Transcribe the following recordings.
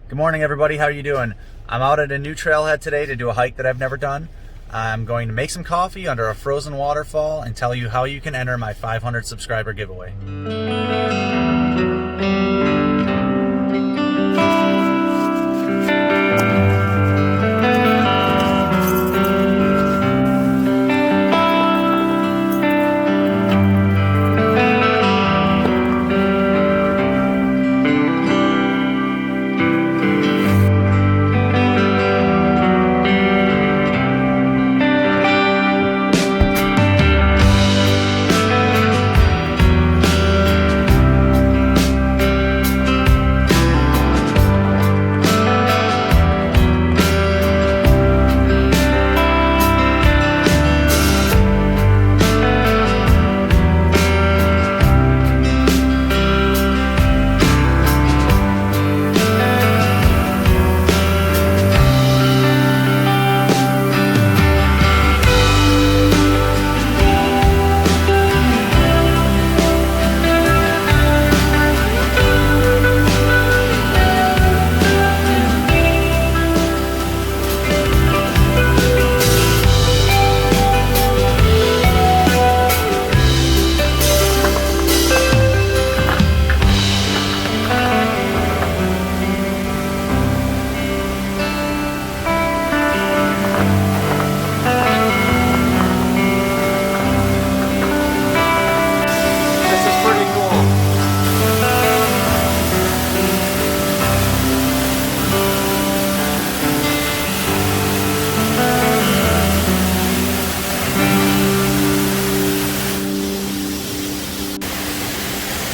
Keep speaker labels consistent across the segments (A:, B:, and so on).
A: Good morning, everybody. How are you doing? I'm out at a new trailhead today to do a hike that I've never done. I'm going to make some coffee under a frozen waterfall and tell you how you can enter my 500 subscriber giveaway.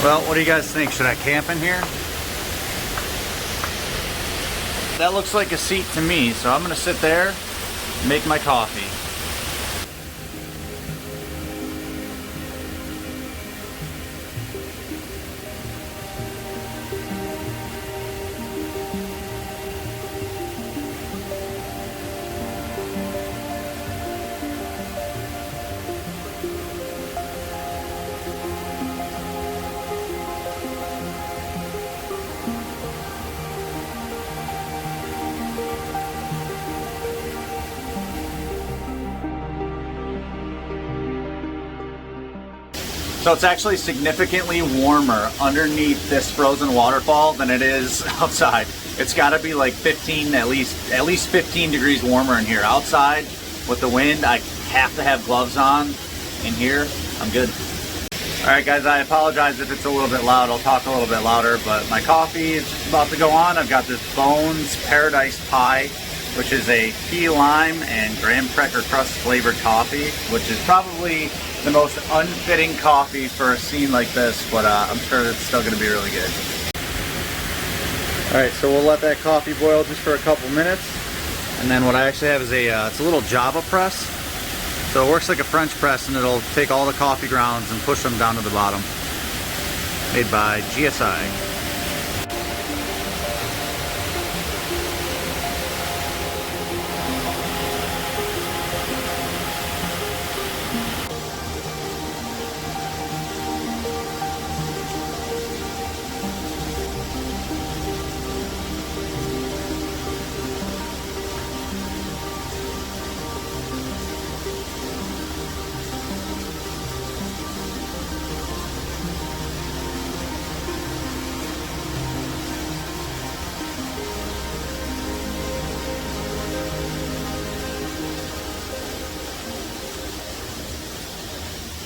A: Well, what do you guys think? Should I camp in here? That looks like a seat to me, so I'm gonna sit there, make my coffee. So it's actually significantly warmer underneath this frozen waterfall than it is outside. It's got to be like 15, at least 15 degrees warmer in here. Outside with the wind, I have to have gloves on. In here, I'm good. All right, guys, I apologize if it's a little bit loud. I'll talk a little bit louder, but my coffee is just about to go on. I've got this Bones Paradise Pie, which is a key lime and graham cracker crust flavored coffee, which is probably the most unfitting coffee for a scene like this, but I'm sure it's still gonna be really good. All right, so we'll let that coffee boil just for a couple minutes. And then what I actually have is it's a little Java press. So it works like a French press, and it'll take all the coffee grounds and push them down to the bottom. Made by GSI.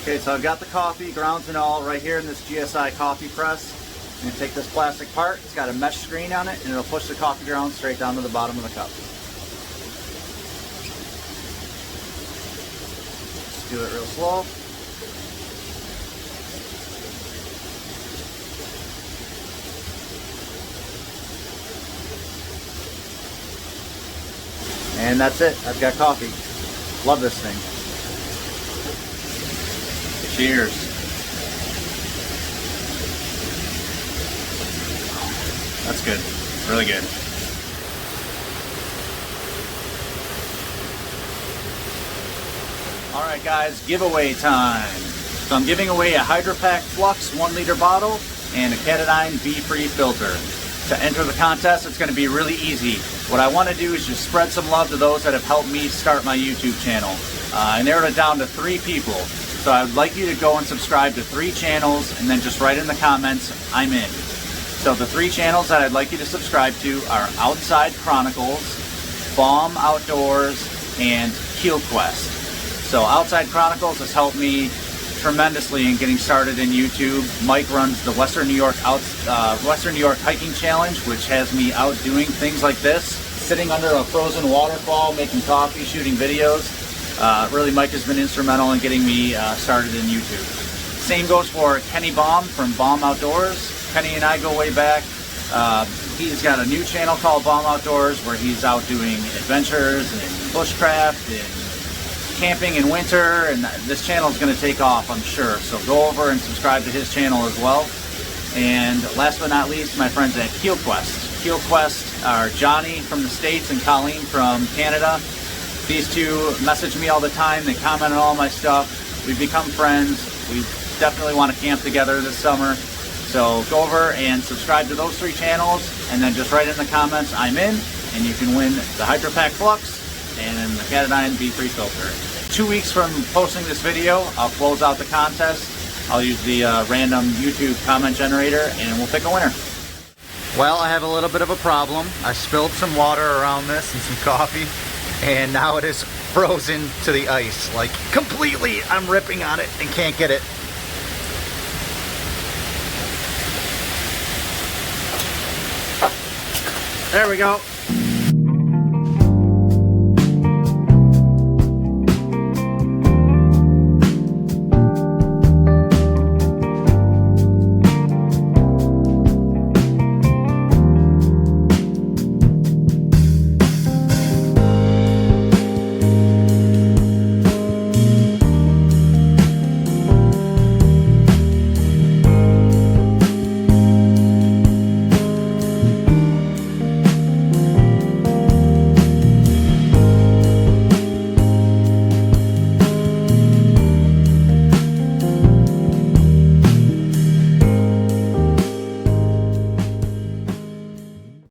A: Okay, so I've got the coffee, grounds and all, right here in this GSI coffee press. I'm going to take this plastic part, it's got a mesh screen on it, and it'll push the coffee grounds straight down to the bottom of the cup. Just do it real slow. And that's it, I've got coffee. Love this thing. Cheers. That's good. Really good. Alright guys, giveaway time. So I'm giving away a Hydrapak Flux 1 liter bottle and a Cat9 bee-free filter. To enter the contest, it's going to be really easy. What I want to do is just spread some love to those that have helped me start my YouTube channel. I narrowed it down to 3 people. So I would like you to go and subscribe to 3 channels and then just write in the comments, I'm in. So the 3 channels that I'd like you to subscribe to are Outside Chronicles, BAUM Outdoors, and KUEST. So Outside Chronicles has helped me tremendously in getting started in YouTube. Mike runs the Western New York Hiking Challenge, which has me out doing things like this, sitting under a frozen waterfall, making coffee, shooting videos. Really, Mike has been instrumental in getting me started in YouTube. Same goes for Kenny BAUM from BAUM Outdoors. Kenny and I go way back. He's got a new channel called BAUM Outdoors where he's out doing adventures and bushcraft and camping in winter, and this channel is going to take off, I'm sure. So go over and subscribe to his channel as well. And last but not least, my friends at KUEST. KUEST are Johnny from the States and Colleen from Canada. These two message me all the time. They comment on all my stuff. We've become friends. We definitely want to camp together this summer. So go over and subscribe to those 3 channels, and then just write in the comments, I'm in, and you can win the Hydrapak Flux and the Cat9 B3 filter. 2 weeks from posting this video, I'll close out the contest. I'll use the random YouTube comment generator, and we'll pick a winner. Well, I have a little bit of a problem. I spilled some water around this and some coffee, and now it is frozen to the ice. Like, completely, I'm ripping on it and can't get it. There we go.